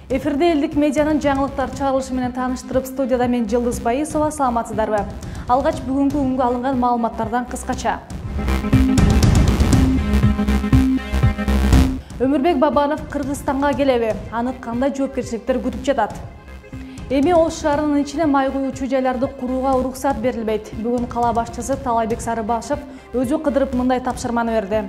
Эфирде элдик медианын жаңылыктар чыгарылышы менен тааныштырып, студияда мен Жылдыз Байысова, саламатсыздарбы? Алгач бүгүнкү күнгө алынган маалыматтардан кыскача. Өмүрбек Бабанов Кыргызстанга келеби? Аны кандай жоопкерчиликтер күтүп жатат? Эми Ош шаарынын ичине май куюучу жайларды курууга уруксат берилбейт. Бүгүн кала башчысы Талайбек Сарыбашев өзү кыдырып мындай тапшырманы берди.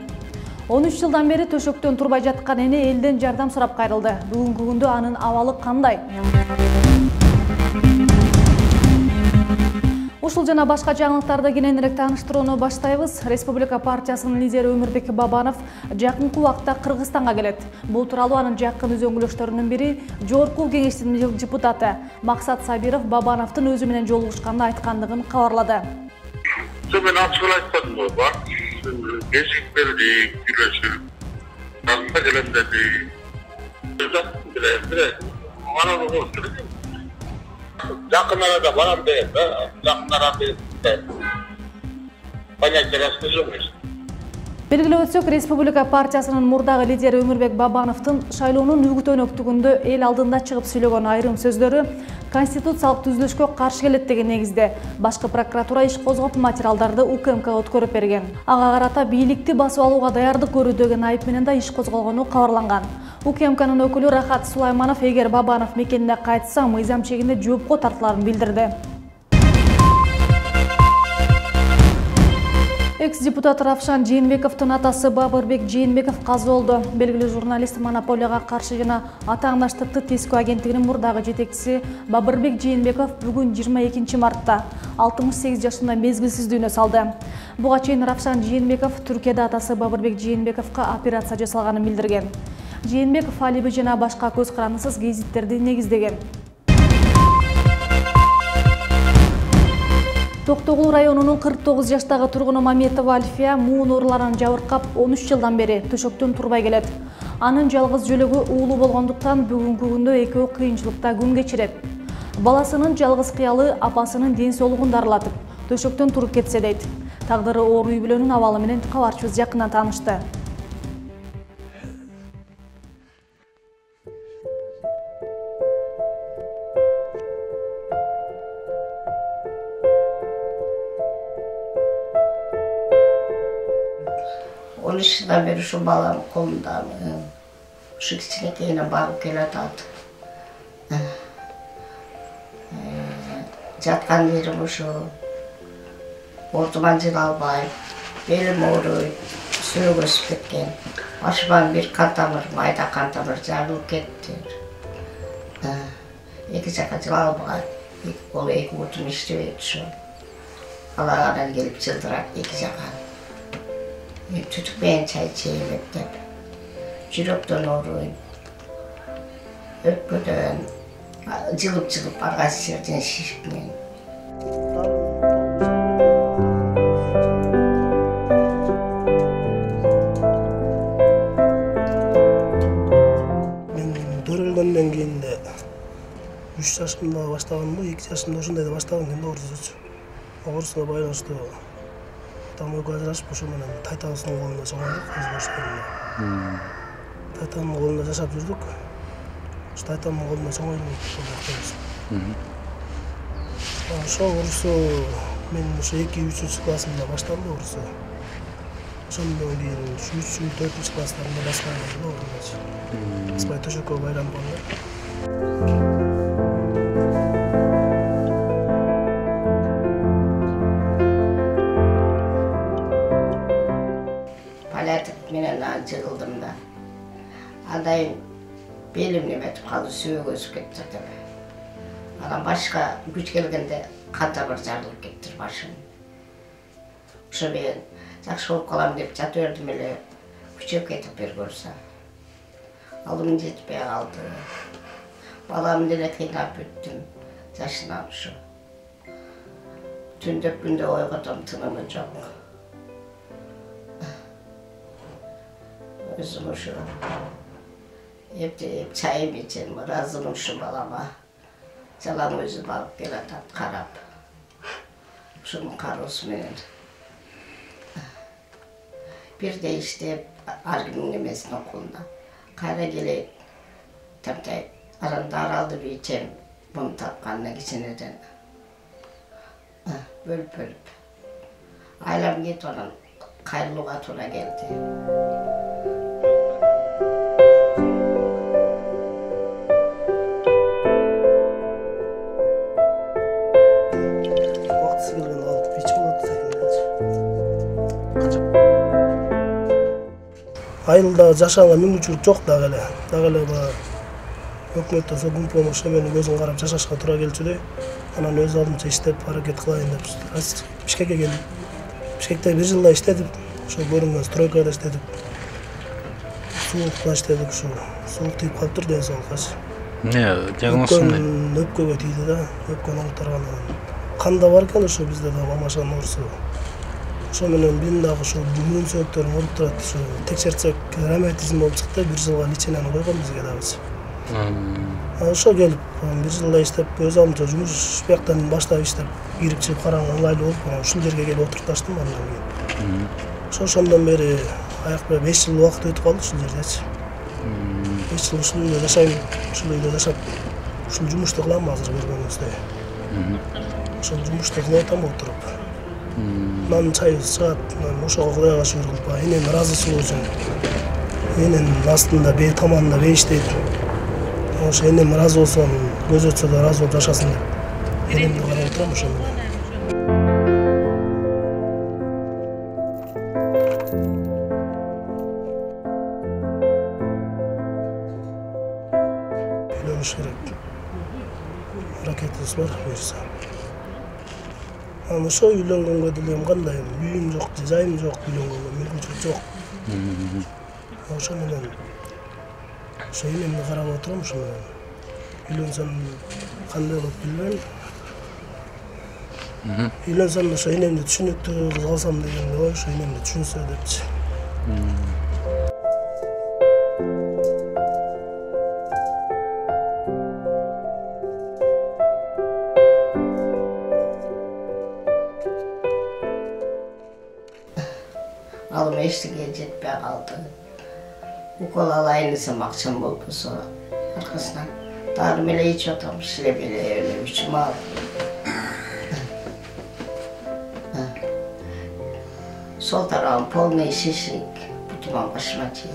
13 жылдан бери төшөктөн турбай жаткан эне элден жардам сурап кайрылды. Бүгүнкү күндө анын абалы кандай? Ушул жана башка жаңылыктарды кененирээк тааныштырууну баштайбыз. Республика партиясынын лидери Өмүрбек Бабанов жакынкы убакта Кыргызстанга келет. Бул тууралуу анын жакын үзөңгүлөштөрүнүн бири Жогорку Кеңештин депутаты Максат Сабиров Бабановдун өзү менен жолугушканын айткандыгын кабарлады. Мен ачык айтпадым го, бар. Бешик берди, күрөшүп. Кыргызстанга келем деди. Мана жакын арада барам деген, жакын арада понятие раскрылось. Белгилеп өтсөк, Республика партиясынын мурдагы лидери Өмүрбек Бабановдун шайлоонун үгүтөнөктүгүндө эл алдында чыгып сүйлөгөн айрым сөздөрү конституциялык түзүлүшкө каршы келет деген негизде башкы прокуратура иш козгоп материалдарды УКМКга өткөрүп берген. Ага карата бийликти басып алууга даярдык көрүү деген айып менен да иш козголгону кабарланган. УКМКнын өкүлү Рахат Сулайманов эгер Бабанов мекенине кайтса, мыйзам чегинде жоопко тартыларын билдирди. Экс-депутат Равшан Жээнбековдун атасы Бабырбек Жээнбеков каза болду. Белгилүү журналист монополияга каршы жана атааңдаштыкты тескөө агенттигинин мурдагы жетекчиси Бабырбек Жээнбеков бүгүн 22 мартта 68 жашында мезгилсиз дүйнө салды. Буга чейин Равшан Жээнбеков Түркияда атасы Бабырбек Жээнбековго операция жасалганын билдирген. Жээнбеков алиби жана башка көз карандысыз гезиттерди негиздеген. Токтогул районунун 49 жаштагы тургуну Маметова Альфия муун ооруларынан жабыркап 13 жылдан бери төшөктөн турбай келет. Анын жалгыз жөлөгү уулу болгондуктан бүгүнкү күндө экөө кыйынчылыкта күн кечирет. Баласынын жалгыз кыялы апасынын ден соолугун дарылатып, төшөктөн туруп кетсе дейт. Тагдыры оор үй бүлөнүн абалы менен кабарчыбыз жакындан таанышты. Жылдан бeri şu балам колунда, şu кичинекейинен багып келатат. Жаткан жерим ушу ортуман жыла албай, белим ооруйт, сөөк өсүп кеткен. Башыман бир кан тамыр, майда кан тамыр жарылып кетти. Эки жака жыла албай, ол эки бутум иштебейт ушу. Алаганан келип жылдырат эки жака. Tutukmayan çay içeyim hep. Жүрөктөн ооруйм. Өпкөдөн жылып аргасы жерден шишип мен. Мен төрөлгөндөн кийин 3 жашымда баштаганмы, 2 жашымда ошондойдо баштаган экен оорусу. Оорусуна байланыштуу там ажырашып ошо менен тайтабыздын колунда чоңойдук, өз башыбызда. Тайтамдын колунда жашап жүрдүк. Ошо тайтамдын колунда чоңойдук. Ошо оорусу мен ошо 2-3 классымда башталды оорусу. Ошондон кийин 3-4 класстарымда баспай оорусу. Баспай төшөккө байланып калды. Менен жыгылдым да. Андан белим неметип калды, сөөк өсүп кетти. Анан башка күч келгенде кан тамыр жарылып кетти башым. Ошо мен жакшы болуп калам деп жата бердим эле, күчөп кетип бир көрсө. Алым жетпей калды. Баламды деле кыйнап бүттүм, жашынан ушу. Түндөп күндө ойготом, тынымы жок. Özüm uşu, hep çayım içerim, razım uşu balama. Çalam özüm alıp gelatat, karap. Uşunun karosu menen. Bir de işte Argün'ün nemesinin okulunda. Kara gelip, tabi Aranda araldı bir içem. Bunu tapkanına geçineden. Bölüp. Aylam git onun. Kayırlığa tura geldi. Vaktısı gelgen aldık. Hiç oladı sekin. Ayılda жашаганга мүмкүнчүлүк жок дагы эле. Өкмөттөн көмүк помощь менен өзүң карап жашашка туура келчү. Анан өз алдымча иштеп аракет кылайын деп Бишкекке келдим. Бишкекте 1 жылда иштедим. Ошо көрүнгөн стройкада иштедим. Сууукта иштедик ушу. Суук тийип калыптыр ден соолуккачы. Диагноз кандай? Өпкөгө тийди да. Өпкөнү ауыртаргандан. Канда бар экен ошо бизде да мамашанын оорусу. Ошо менен бин дагы ушу муун сөөктөрүн ооруп турат. Ушу текшертсек ревматизм болуп чыкты. 1 жылга лечениени койгон бизге дагычы. Ошо келип 1 жылда иштеп өз алдымча жумуш бияктан баштап иштеп кирип чыгып караганга ыңгайлуу болуп ушул жерге келип отурташтым андан кийин. Ошондон бери аякта 5 жыл убакыт өтүп калды ушул жердечи. 5 жыл ушул үйдө жашайм, ушул үйдө жашап ушул жумушту кылам азыр көргөнүңүздөй. Ошол жумушту кылып атам отуруп. Нан чайыбыз чыгат, ошого Кудайга шүгүр кылып, энем ыраазычылык үчүн. Эненин астында таманында бейиштейт. Ошо энем ыраазы болсо, көз өтсө да ыраазы болуп жашасын деп. Энемди карап отурам ошо менен. Үйлөнүш керек. Ракетасы бар, буюрса. Анан ошо үйлөнгөнгө делем кандай, үйүм жок, жайым жок, үйлөнгөнгө мүмкүнчүлүк жок. Ошо менен ошо энемди карап отурам ошо менен. Үйлөнсөм кандай болот билбейм. Үйлөнсөм ошо энемди түшүнүктүү кыз алсам деген ой, ошо энемди түшүнсө депчи. Alım eşliğe jetpey kaldı. Ukol alayını makçam bolsa arkasından darım ele hiç oturmuş bile öyle üçüm aldı. Sol tarafım polne şişik, butuman başıma çiğ.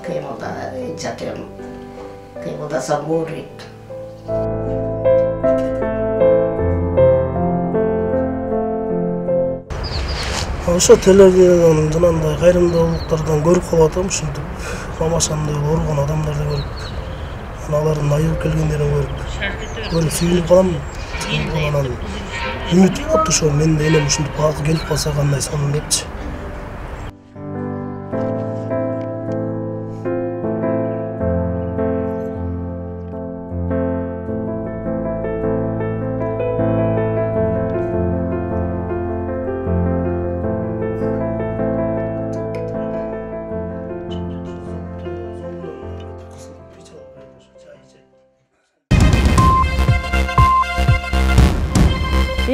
Kıymılda yatıyorum, kıymılda saburik. Ошо телевизордон жанагындай кайрымдуулуктардан көрүп калып атам ушинтип. Мамашандай ооруган адамдарды көрүп, алардын айыгып келгендерин көрүп сүйүнүп калам. Анан үмүт болот ошо мен да энем ушинтип келип калса кандай сонун депчи.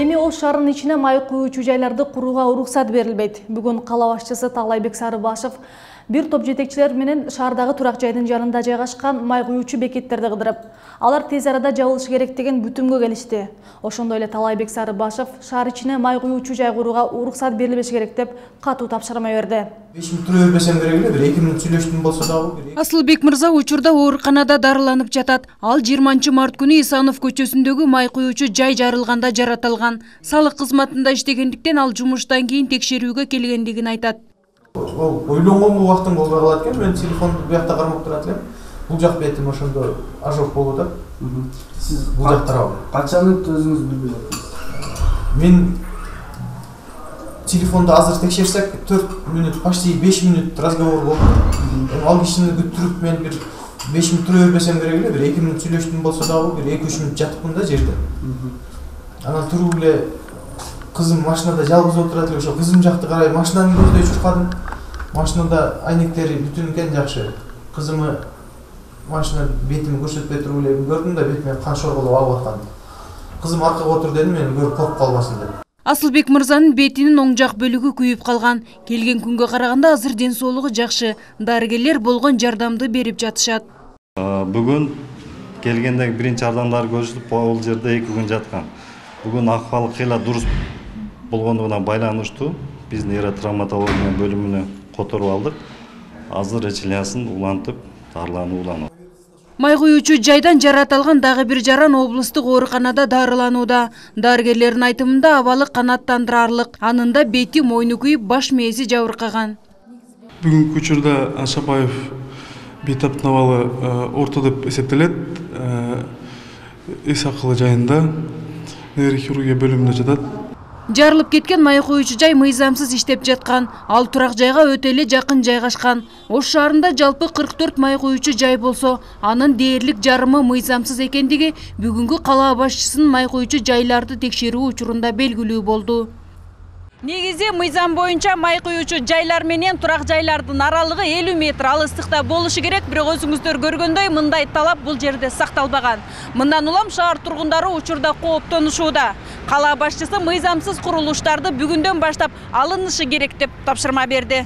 Эми Ош шаарынын ичине май куюучу жайларды курууга уруксат берилбейт. Бүгүн кала башчысы Таалайбек Сарыбашев бир топ жетекчилер менен шаардагы турак жайдын жанында жайгашкан май куюучу бекеттерди кыдырып, алар тез арада жабылышы керек деген бүтүмгө келишти. Ошондой эле Таалайбек Сарыбашев шаар ичине май куюучу жай курууга уруксат берилбеш керек деп катуу тапшырма берди. 5 мүнөт тура бербесем керек эле, бир 2 мүнөт сүйлөштүм болсо дагы. Асылбек мырза учурда ооруканада дарыланып жатат. Ал 20-март күнү Исанов көчөсүндөгү май куюучу жай жарылганда жаратылган. Салык кызматында иштегендиктен ал жумуштан кийин текшерүүгө келгендигин айтат. Ойлонгон убактым болбой калат экен, мен телефонду буякта кармап турат элем. Бул жак бетим ошондо ожог болуп атат. Сиз бул жактарга качаны өзүңүз билбей жатасыз? Мен телефонду азыр текшерсек 4 мүнөт, почти 5 мүнөт разговор болду. Ал кишини күттүрүп мен бир 5 мүнөт тура бербесем керек эле, бир 2 мүнөт сүйлөштүм болсо дагы бир 2-3 мүнөт жатыпмын да жерде. Анан туруп эле кызым машинада жалгыз отурат эле, ошо кызым жакты карай машинаны көздөй чуркадым. Машинада айнектери бүтүн экен жакшы. Кызымы машина бетими көрсөтпөй туруп эле көрдүм да бетиме кан шорголоп алып аткан. Кызым аркага отур дедим, мени көрүп коркуп калбасын деп. Асылбек мырзанын бетинин оң жак бөлүгү күйүп калган. Келген күнгө караганда азыр ден соолугу жакшы. Дарыгерлер болгон жардамды берип жатышат. Бүгүн келгендеги биринчи жардамдар көрсөтүп бул жерде 2 күн жаткан. Бүгүн акыбалы кыйла дурус болгондугуна байланыштуу биз нейротравматология бөлүмүнө которуп алдык. Азыр эчилиясын улантып, дарылануу уланат. Май куюучу жайдан жаратылган дагы бир жаран облустук ооруканада дарыланууда. Дарыгерлердин айтымында абалы канааттандырарлык. Анында бети, мойну күйүп, баш мээси жабыркаган. Бүгүнкү учурда Шапаев бейтаптын абалы орто деп эсептелет. Эс акылы жайында нейрохирургия бөлүмүндө жатат. Жарылып кеткен май куюучу жай мыйзамсыз иштеп жаткан. Ал турак жайга өтө эле жакын жайгашкан. Ош шаарында жалпы 44 май куюучу жай болсо, анын дээрлик жарымы мыйзамсыз экендиги бүгүнкү кала башчысынын май куюучу жайларды текшерүү учурунда белгилүү болду. Негизи мыйзам боюнча май куюучу жайлар менен турак жайлардын аралыгы 50 метр алыстыкта болушу керек, бирок өзүңүздөр көргөндөй мындай талап бул жерде сакталбаган. Мындан улам шаар тургундары учурда кооптонушууда. Кала башчысы мыйзамсыз курулуштарды бүгүндөн баштап алынышы керек деп тапшырма берди.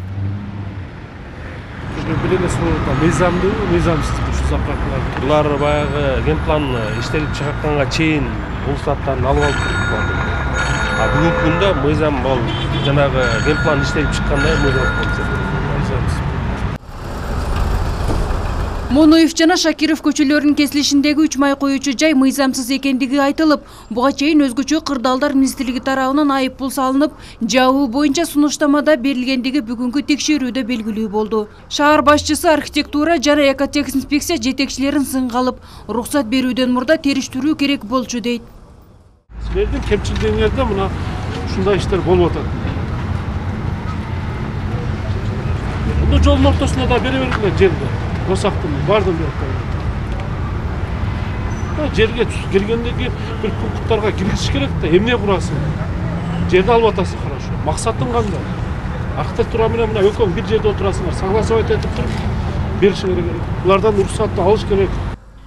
Мыйзамдуу, мыйзамсыз ушу заправкалар. Булар баягы генплан иштелип чыкканга чейин бул саттарын алып алып бүгүнкү күндө мыйзам бол жанагы генплан иштелип чыккандай мыйзамсыз. Моноев жана Шакиров көчөлөрүнүн кесилишиндеги 3 май куюучу жай мыйзамсыз экендиги айтылып, буга чейин өзгөчө кырдаалдар министрлиги тарабынан айып пул салынып, жабуу боюнча сунуштамада берилгендиги бүгүнкү текшерүүдө белгилүү болду. Шаар башчысы архитектура жана экотехинспекция жетекчилерин сынга алып, уруксат берүүдөн мурда териштирүү керек болчу дейт. Силердин кемчилдигиңерде мына ушундай иштер болуп атат. Мына жолдун ортосуна да бере бергиле жерди. Босактын бардым бияка. Жерге келгендеги бир пункттарга киргизиш керек да, эмне курасың? Жерди алып атасың хорошо. Максатың кандай? Архитектура менен мына экөөң бир жерде отурасыңар, согласовать этип туруп беришиңер керек. Булардан уруксатты алыш керек.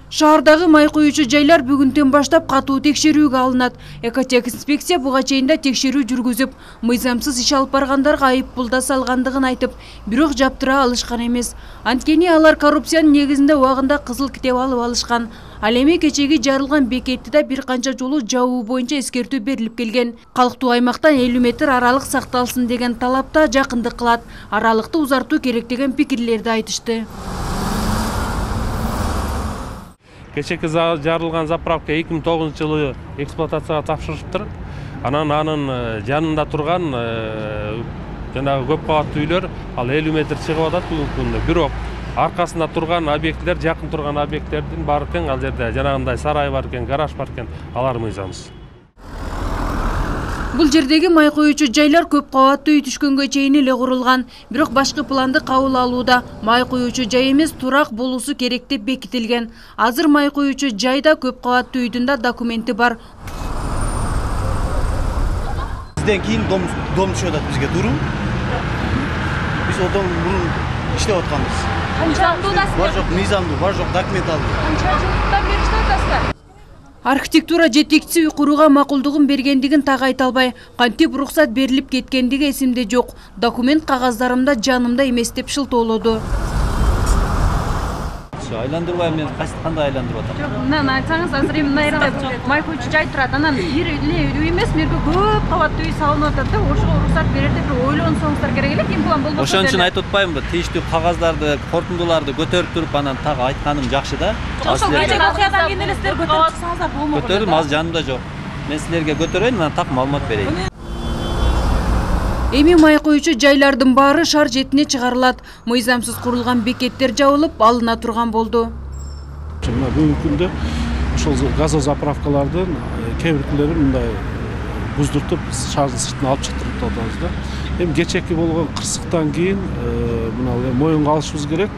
Шаардагы май куюучу жайлар бүгүндөн баштап катуу текшерүүгө алынат. Экотехинспекция буга чейин да текшерүү жүргүзүп, мыйзамсыз иш алып баргандарга айып пул да салгандыгын айтып, бирок жаптыра алышкан эмес. Анткени алар коррупциянын негизинде убагында кызыл китеп алып алышкан. Ал эми кечеги жарылган бекетти да бир канча жолу жабуу боюнча эскертүү берилип келген. Калктуу аймактан 50 метр аралык сакталсын деген талапта жакындык кылат. Аралыкты узартуу керек деген пикирлерди айтышты. Кечеки жарылган заправка 2009-жылы эксплуатацияга тапшырылыптыр. Анын жанында турган жанагы көп кабаттуу үйлөр ал 50 метр чыгып атат бүгүнкү күндө. Бирок аркасында турган объекттер, жакын турган объекттердин бар экен, ал жерде жанагындай сарай бар экен, гараж бар экен, алар мыйзамсыз. Бул жердеги май куюучу жайлар көп кабаттуу үй түшкөнгө чейин эле курулган, бирок башкы планды кабыл алууда май куюучу жай эмес турак болуусу керек деп бекитилген. Азыр май куюучу жайда көп кабаттуу үйдүн да документи бар. Бизден кийин дом түшүп атат бизге туру. Биз одан мурун иштеп атканбыз. Канча жылдан бар жок мыйзамдуу, бар жок документ алдык. Канча жылдан бери иштеп атасыздар? Архитектура жетекчиси үй курууга макулдугун бергендигин так айта албай, кантип уруксат берилип кеткендиги эсимде жок. Документ кагаздарымда жанымда эмес деп шылтоолоду. Айландырбай мен кандай айландырып атам? Жок, мына айтсаңыз, азыр эми мына жерде май куюучу жай турат. Анан бир эле үй эмес, мерге көп кабаттуу үй салынып атат да, ошого уруксат берерде бир ойлонсоңуздар керек эле, ким план болбосо. Ошон үчүн айтып атпаймынбы, тийиштүү кагаздарды, корутундуларды көтөрүп туруп, анан так айтканым жакшы да. Ошол окуядан кийин эле силер көтөрүп чыксаңыздар болмок. Көтөрдүм, азыр жанымда жок. Мен силерге көтөрөйүн, анан так маалымат берейин. Эми май куюучу жайлардын баары шаар четине чыгарылат. Мыйзамсыз курулган бекеттер жабылып, алына турган болду. Мына бүгүнкү күндө ошол газозаправкалардын кээ биркилери мындай буздуртуп шаардын сыртына алып чыктырып атабыз да. Эми кечеки болгон кырсыктан кийин мына моюнга алышыбыз керек.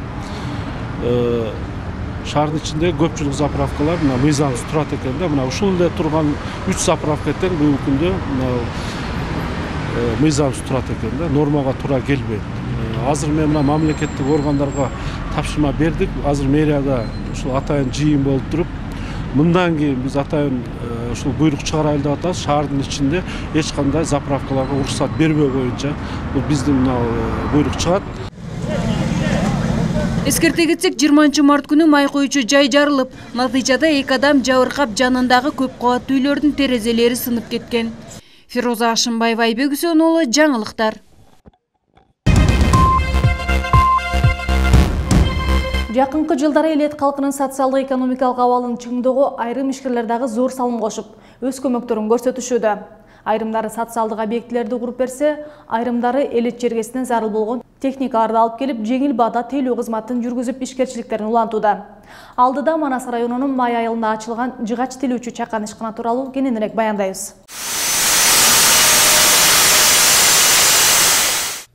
Шаардын ичинде көпчүлүк заправкалар мына мыйзамсыз турат экен да. Мына ушул эле турган 3 заправка тең бүгүнкү күндө мыйзамсыз турат экен да, нормага туура келбейт. Азыр мен мына мамлекеттик органдарга тапшырма бердик. Азыр мэрияда ушул атайын жыйын болуп туруп, мындан кийин биз атайын ушул буйрук чыгарайлы деп атабыз. Шаардын ичинде эч кандай заправкаларга уруксат бербөө боюнча бул биздин буйрук чыгат. Эскерте кетсек, 20 март күнү май коюучу жай жарылып, натыйжада 2 адам жабыркап, жанындагы көп кабаттуу үйлөрдүн терезелери сынып кеткен. Фироза Ашымбаева, Айбек Үсөнұлы, жаңылыктар. Жакынкы жылдары элет калкынын социалдык экономикалык абалын чыңдоого айрым ишкерлер дагы зор салым кошуп, өз көмөктөрүн көрсөтүшүүдө. Айрымдары социалдык объектилерди куруп берсе, айрымдары элет жергесинен зарыл болгон техникаларды алып келип, жеңил баада тейлөө кызматын жүргүзүп ишкерчиликтерин улантууда. Алдыда Манас районунун Май айылында ачылган жыгач тилүүчү чакан ишкана тууралуу кененирээк баяндайбыз.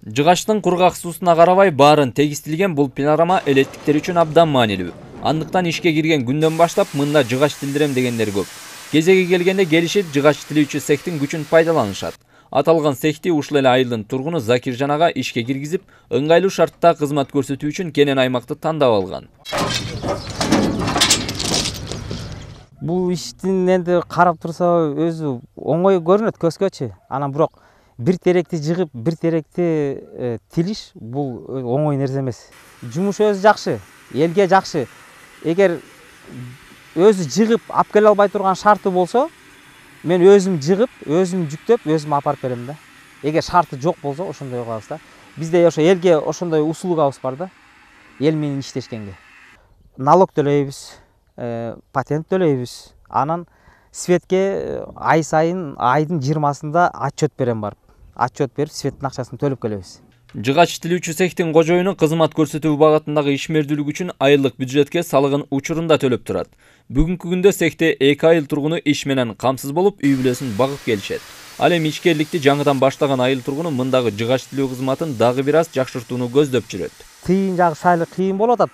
Жыгачтын кургак суусуна карабай баарын тегистилген бул пилорама элеттиктер үчүн абдан маанилүү. Андыктан ишке кирген күндөн баштап мында жыгач тилдирем дегендер көп. Кезеги келгенде келишип жыгач тилүүчү цехтин күчүн пайдаланышат. Аталган цехти ушул эле айылдын тургуну Закиржан ага ишке киргизип, ыңгайлуу шартта кызмат көрсөтүү үчүн кенен аймакты тандап алган. Бул иштин энди карап турса өзү оңой көрүнөт көзгөчү. Анан бирок бир теректи жыгып, бир теректи тилиш бул оңой нерсе эмес. Жумуш өзү жакшы, элге жакшы. Эгер өзү жыгып алып келе албай турган шарты болсо, мен өзүм жыгып, өзүм жүктөп, өзүм апарып берем да. Эгер шарты жок болсо, ошондой кылабыз да. Бизде ошо элге ошондой услугабыз бар да. Эл менен иштешкенге. Налог төлөйбүз, патент төлөйбүз. Анан светке ай сайын айдын 20-сында отчет берем барып. Отчет берип, светтин акчасын төлөп келебиз. Жыгач тилүүчү цехтин кожоюну кызмат көрсөтүү багытындагы ишмердүүлүк үчүн айылдык бюджетке салыгын учурунда төлөп турат. Бүгүнкү күндө цехте 2 айыл тургуну иш менен камсыз болуп, үй бүлөсүн багып келишет. Ал эми ишкерликти жаңыдан баштаган айыл тургуну мындагы жыгач тилөө кызматын дагы бир аз жакшыртууну көздөп жүрөт. Тыйын жагы шайлык кыйын болуп атат.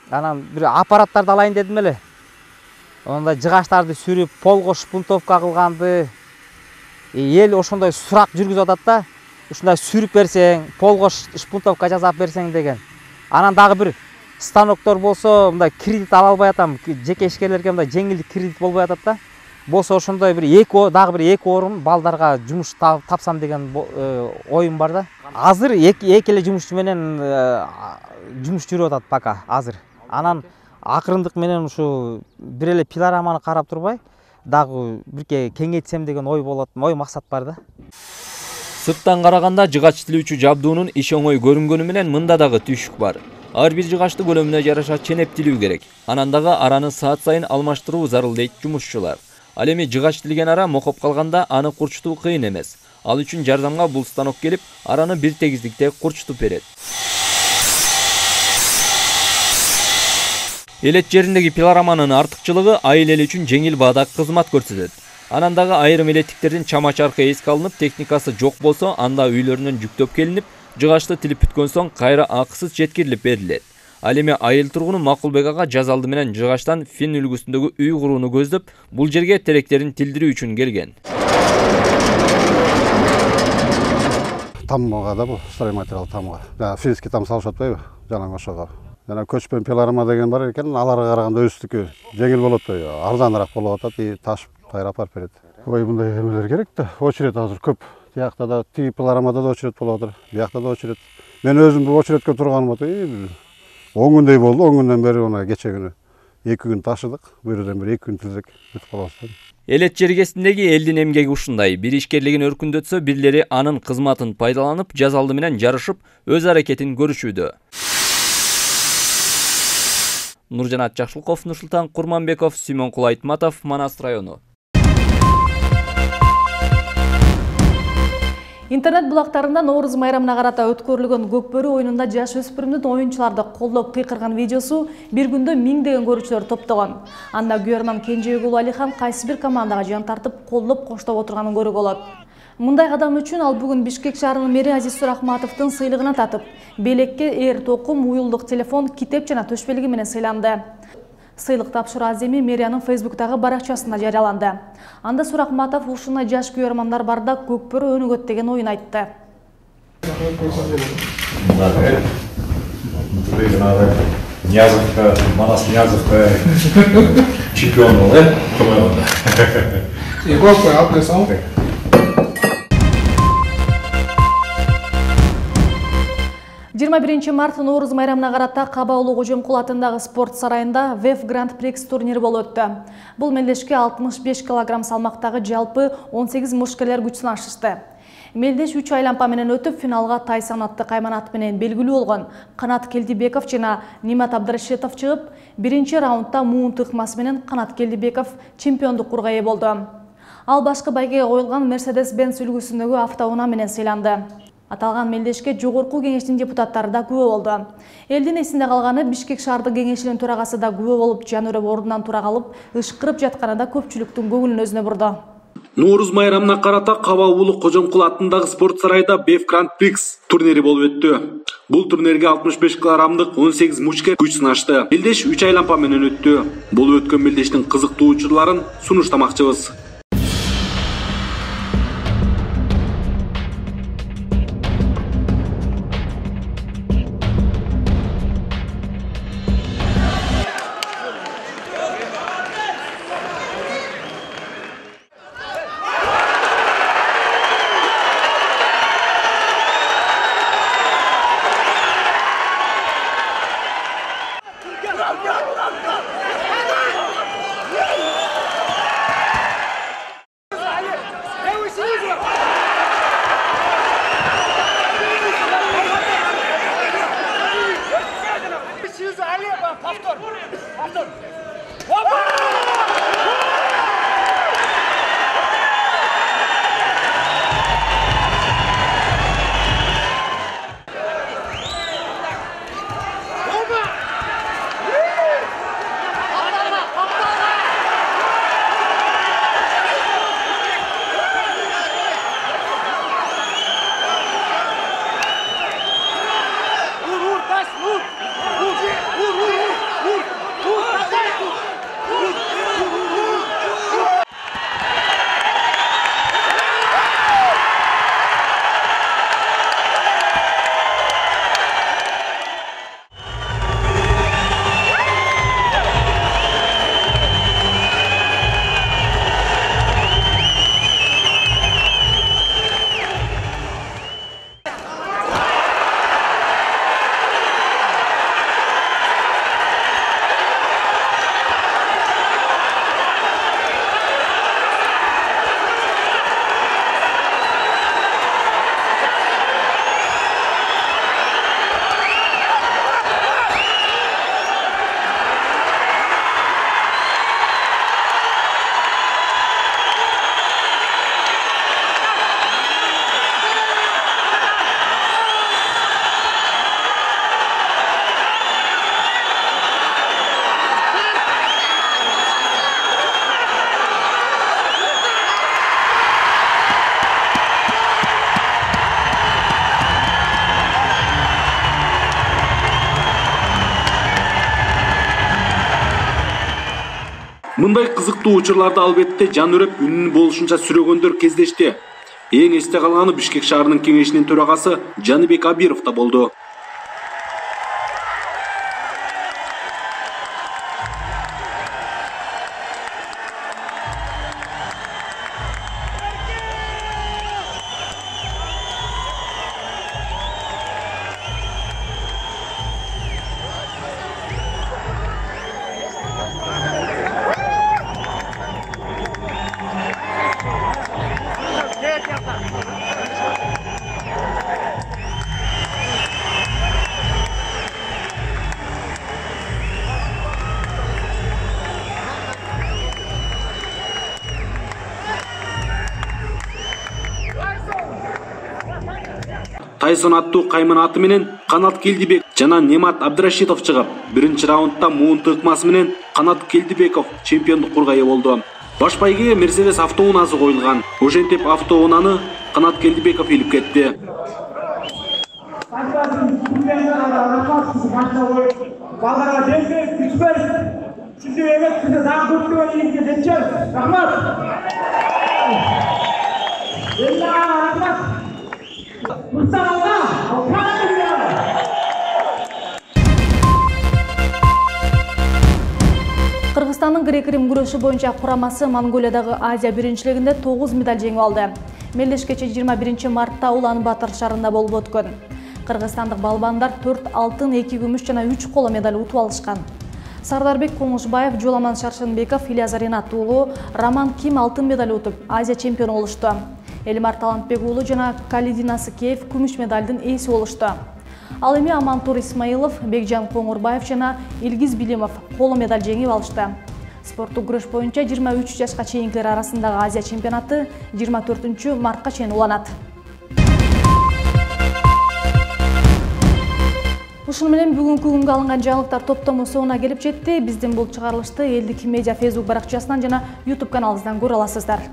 Анан бир аппараттарды алайын дедим эле. Онда жыгачтарды сүрүп, полго шпунтовка кылганды. Эл ошондой сурак жүргүзүп атат да. Ушундай сүрүп берсең, полго шпунтовка жасап берсең деген. Анан дагы бир станоктор болсо, мындай кредит ала албай атам. Жеке ишкерлерге мындай жеңилдик кредит болбой атат да. Болсо ошондой бир дагы бир 2 орун балдарга жумуш тапсам деген оюм бар да. Азыр эки эле жумушчу менен жумуш жүрүп атат пока азыр. Анан акырындык менен ушу бир эле пилораманы карап турбай, дагы бирке кеңейтсем деген ой болот, ой максат бар да. Сырттан караганда жыгач тилүүчү жабдуунун иш оңой көрүнгөнү менен мында дагы түйшүк бар. Ар бир жыгачты көлөмүнө жараша ченеп тилүү керек. Анан дагы араны саат сайын алмаштыруу зарыл дейт жумушчулар. Ал эми жыгач тилген ара мокоп калганда аны курчутуу кыйын эмес. Ал үчүн жардамга бул станок келип, араны бир тегиздикте курчутуп берет. Элет жериндеги пилораманын артыкчылыгы айыл эли үчүн жеңил баада кызмат көрсөтөт. Анан дагы айрым элеттиктердин чама-чаркы эске алынып, техникасы жок болсо, анда үйлөрүнөн жүктөп келинип, жыгачты тилип бүткөн соң кайра акысыз жеткирилип берилет. Ал эми айыл тургуну Макулбек ага жаз алды менен жыгачтан Фин үлгүсүндөгү үй курууну көздөп, бул жерге теректерин тилдирүү үчүн келген. Тамга да бул, стройматериал тамга. Финский там салышып атпайбы? Жанаң ошого. Жана көчпөн пилорама деген бар экен, аларга караганда өздүкү жеңил болот, арзаныраак болуп атат, таш тайра апарып берет. Ой, мындай эмелер керек да. Очередь азыр көп. Тиякта да, тиги пилорамада да очередь болуп атыр. Биякта да очередь. Мен өзүм бул очередке турганым ата, 10 күндөй болду. 10 күндөн бери ona кече күнү 2 күн ташыдык. Бүйрөдөн бери 2 күн тилдик бүтүп калабыз. Элет жергесиндеги элдин эмгеги ушундай. Бир ишкерлигин өркүндөтсө, бирлери анын кызматын пайдаланып, жаз алды менен жарышып, өз аракетин көрүшүүдө. Нуржанат Жакшылков, Нурсултан Курманбеков, Сүймөнкул Айтматов, Манас району. Интернет булактарында Нооруз майрамына карата өткөрүлгөн көкбөрү оюнунда жаш өспүрүмдүн оюнчуларды колдоп кыйкырган видеосу бир күндө 1000 деген көрүүчүлөр топтогон. Анда күйөрман Кенжебек Алихан кайсы бир командага жан тартып, колдоп коштоп отурганын көрүүгө болот. Мындай кадам үчүн ал бүгүн Бишкек шаарынын мэри Азиз Сурахматовдун сыйлыгына татып, белекке эр токум, уюлдук телефон, китеп жана төшбелги менен сыйланды. Сыйлык тапшыруу аземи мэриянын Фейсбуктагы баракчасында жарыяланды. Анда Сурахматов ушуна жаш күйөрмандар барда көкбөрү өнүгөт деген оюн айтты. Манас Ниязовка чемпион был, да? И какой аплесал? 21 март Наурыз майрамына карата Кабаулуу Кожомкул атындагы спорт сарайында ВЭФ Гранд Прикс турнири болуп өттү. Бул мелдешке 65 кг салмактагы жалпы 18 мушкерлер күч сынашышты. Мелдеш 3 айлампа менен өтүп, финалга Тайсон атты кайманат менен белгилүү болгон Канат Келдибеков жана Нимат Абдрашитов чыгып, биринчи раундда муун тыкмасы менен Канат Келдибеков чемпиондук курга ээ болду. Ал башкы байгеге коюлган Mercedes-Benz үлгүсүндөгү автоунаа менен сыйланды. Аталган мелдешке жогорку кеңештин депутаттары да күбө болду. Элдин эсинде калганы Бишкек шаардык кеңешинин төрагасы да күбө болуп, жанөрөп ордунан тура калып, ышкырып жатканы да көпчүлүктүн көңүлүн өзүнө бурду. Наурыз майрамына карата Кабаулуу Кожомкул атындагы спорт сарайда ВЭФ Гранд Прикс турнири болуп өттү. Бул турнирге 65 кг 18 мушкер күч сынашты. Мелдеш 3 айлампа менен өттү. Бул өткөн мелдештин кызыктуу учурларын сунуштамакчыбыз. Мындай кызыктуу учурларды албетте жанөрөп үнүн болушунча сүрөгөндөр кездешти. Эң эсте калганы Бишкек шаарынын кеңешинин төрагасы Жаныбек Абиров да болду. Тайсон аттуу кайманаты менен Канат Келдибек жана Нимат Абдрашитов чыгып, биринчи раундда муун тыкмасы менен Канат Келдибеков чемпиондук курга ээ болду. Баш байгеге Mercedes автоунаасы коюлган. Ошентип автоунаны Канат Келдибеков илип кетти. Кыргызстандын грек-рим күрөшү боюнча курамасы Монголиядагы Азия биринчилигинде 9 медаль жеңип алды. Мелдеш кече 21 мартта Улан-Батыр шаарында болуп өткөн. Кыргызстандык балбандар 4 алтын, 2 күмүш жана 3 коло медаль утуп алышкан. Сардарбек Коңушбаев, Жоламан Шаршенбеков, Ильяс Ринат уулу Роман Ким алтын медаль утуп Азия чемпиону болушту. Элмар Талантбек уулу жана Калидин Асыкеев күмүш медалдын ээси болушту. Ал эми Амантур Исмаилов, Бекжан Коңурбаев жана Илгиз Билимов коло медаль жеңип алышты. Спорттук күрөш боюнча 23 жашка чейинкилер арасындагы Азия чемпионаты 24 мартка чейин уланат. Ушуну менен бүгүнкү күнгө алынган жаңылыктар топтому соңуна келип жетти. Биздин бул чыгарылышты Элдик Медиа Facebook баракчасынан жана YouTube каналыбыздан көрө аласыздар.